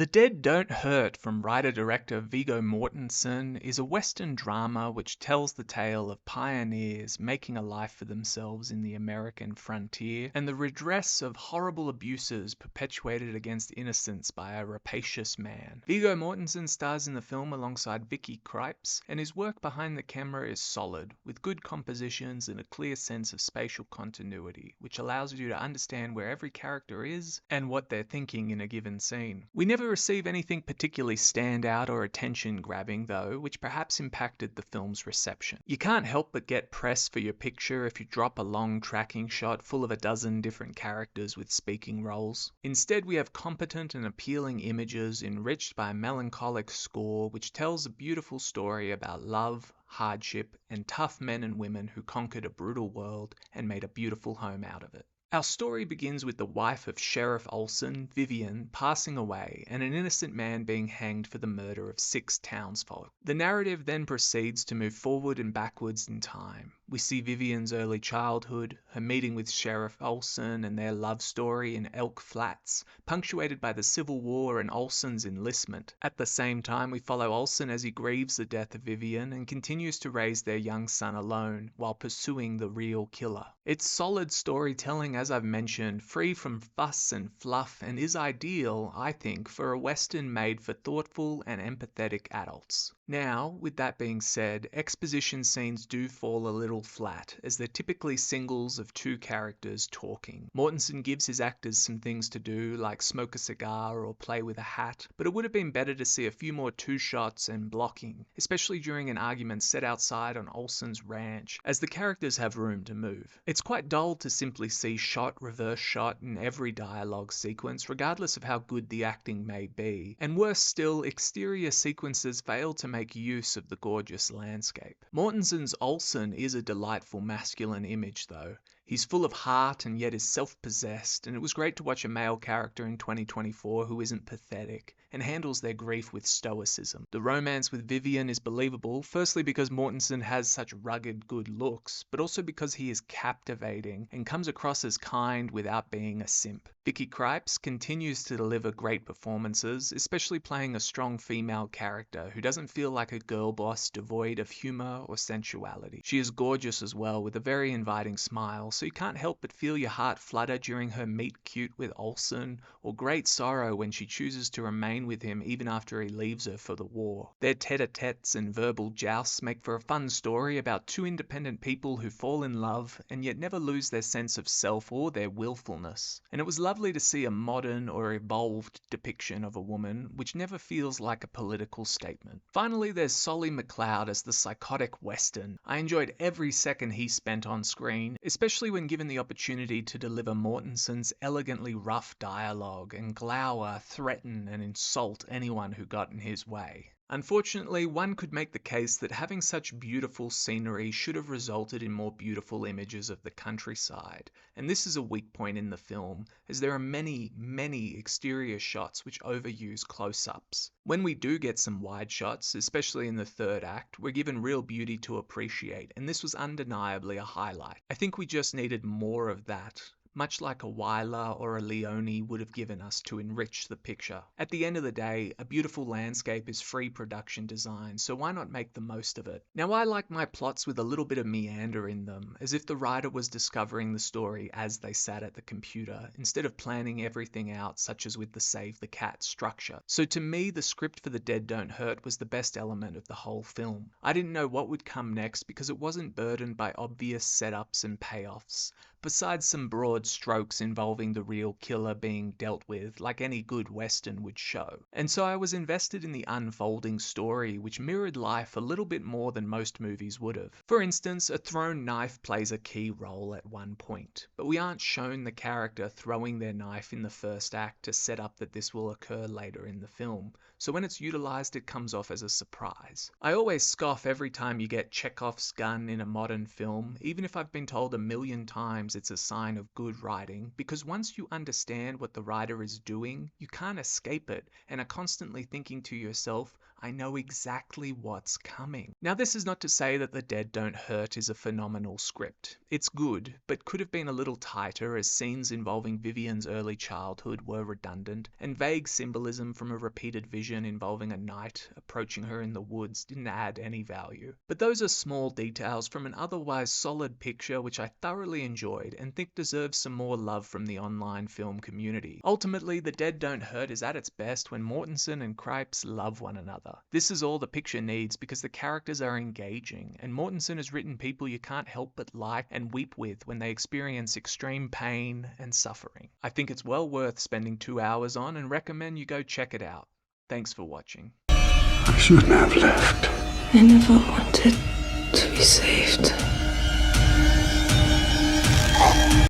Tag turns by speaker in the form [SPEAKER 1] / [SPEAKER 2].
[SPEAKER 1] The Dead Don't Hurt from writer-director Viggo Mortensen is a Western drama which tells the tale of pioneers making a life for themselves in the American frontier and the redress of horrible abuses perpetuated against innocents by a rapacious man. Viggo Mortensen stars in the film alongside Vicky Krieps, and his work behind the camera is solid, with good compositions and a clear sense of spatial continuity, which allows you to understand where every character is and what they're thinking in a given scene. We never receive anything particularly standout or attention-grabbing though, which perhaps impacted the film's reception. You can't help but get press for your picture if you drop a long tracking shot full of a dozen different characters with speaking roles. Instead, we have competent and appealing images enriched by a melancholic score which tells a beautiful story about love, hardship, and tough men and women who conquered a brutal world and made a beautiful home out of it. Our story begins with the wife of Sheriff Olson, Vivian, passing away and an innocent man being hanged for the murder of 6 townsfolk. The narrative then proceeds to move forward and backwards in time. We see Vivian's early childhood, her meeting with Sheriff Olson and their love story in Elk Flats, punctuated by the Civil War and Olson's enlistment. At the same time, we follow Olson as he grieves the death of Vivian and continues to raise their young son alone while pursuing the real killer. It's solid storytelling, as I've mentioned, free from fuss and fluff, and is ideal, I think, for a Western made for thoughtful and empathetic adults. Now, with that being said, exposition scenes do fall a little flat, as they're typically singles of 2 characters talking. Mortensen gives his actors some things to do, like smoke a cigar or play with a hat, but it would have been better to see a few more 2-shots and blocking, especially during an argument set outside on Olson's ranch, as the characters have room to move. It's quite dull to simply see shot, reverse shot in every dialogue sequence, regardless of how good the acting may be, and worse still, exterior sequences fail to make use of the gorgeous landscape. Mortensen's Olson is a delightful masculine image though. He's full of heart and yet is self-possessed, and it was great to watch a male character in 2024 who isn't pathetic and handles their grief with stoicism. The romance with Vivian is believable, firstly because Mortensen has such rugged good looks, but also because he is captivating and comes across as kind without being a simp. Vicky Krieps continues to deliver great performances, especially playing a strong female character who doesn't feel like a girl boss devoid of humor or sensuality. She is gorgeous as well, with a very inviting smile, so you can't help but feel your heart flutter during her meet cute with Olson, or great sorrow when she chooses to remain with him even after he leaves her for the war. Their tete-a-tetes and verbal jousts make for a fun story about 2 independent people who fall in love and yet never lose their sense of self or their willfulness. And it was lovely to see a modern or evolved depiction of a woman which never feels like a political statement. Finally, there's Solly McLeod as the psychotic Western. I enjoyed every second he spent on screen, especially when given the opportunity to deliver Mortensen's elegantly rough dialogue and glower, threaten and insult anyone who got in his way. Unfortunately, one could make the case that having such beautiful scenery should have resulted in more beautiful images of the countryside, and this is a weak point in the film, as there are many exterior shots which overuse close-ups. When we do get some wide shots, especially in the 3rd act, we're given real beauty to appreciate, and this was undeniably a highlight. I think we just needed more of that, much like a Weiler or a Leone would have given us to enrich the picture. At the end of the day, a beautiful landscape is free production design, so why not make the most of it? Now, I like my plots with a little bit of meander in them, as if the writer was discovering the story as they sat at the computer, instead of planning everything out, such as with the Save the Cat structure. So to me, the script for The Dead Don't Hurt was the best element of the whole film. I didn't know what would come next because it wasn't burdened by obvious setups and payoffs, besides some broad strokes involving the real killer being dealt with, like any good Western would show. And so I was invested in the unfolding story, which mirrored life a little bit more than most movies would have. For instance, a thrown knife plays a key role at one point, but we aren't shown the character throwing their knife in the 1st act to set up that this will occur later in the film, so when it's utilized it comes off as a surprise. I always scoff every time you get Chekhov's gun in a modern film, even if I've been told a million times it's a sign of good writing, because once you understand what the writer is doing, you can't escape it and are constantly thinking to yourself, I know exactly what's coming. Now, this is not to say that The Dead Don't Hurt is a phenomenal script. It's good, but could have been a little tighter as scenes involving Vivian's early childhood were redundant, and vague symbolism from a repeated vision involving a knight approaching her in the woods didn't add any value. But those are small details from an otherwise solid picture which I thoroughly enjoyed and think deserves some more love from the online film community. Ultimately, The Dead Don't Hurt is at its best when Mortensen and Krieps love one another. This is all the picture needs because the characters are engaging, and Mortensen has written people you can't help but like and weep with when they experience extreme pain and suffering. I think it's well worth spending 2 hours on and recommend you go check it out. Thanks for watching.
[SPEAKER 2] I shouldn't have left.
[SPEAKER 3] I never wanted to be saved.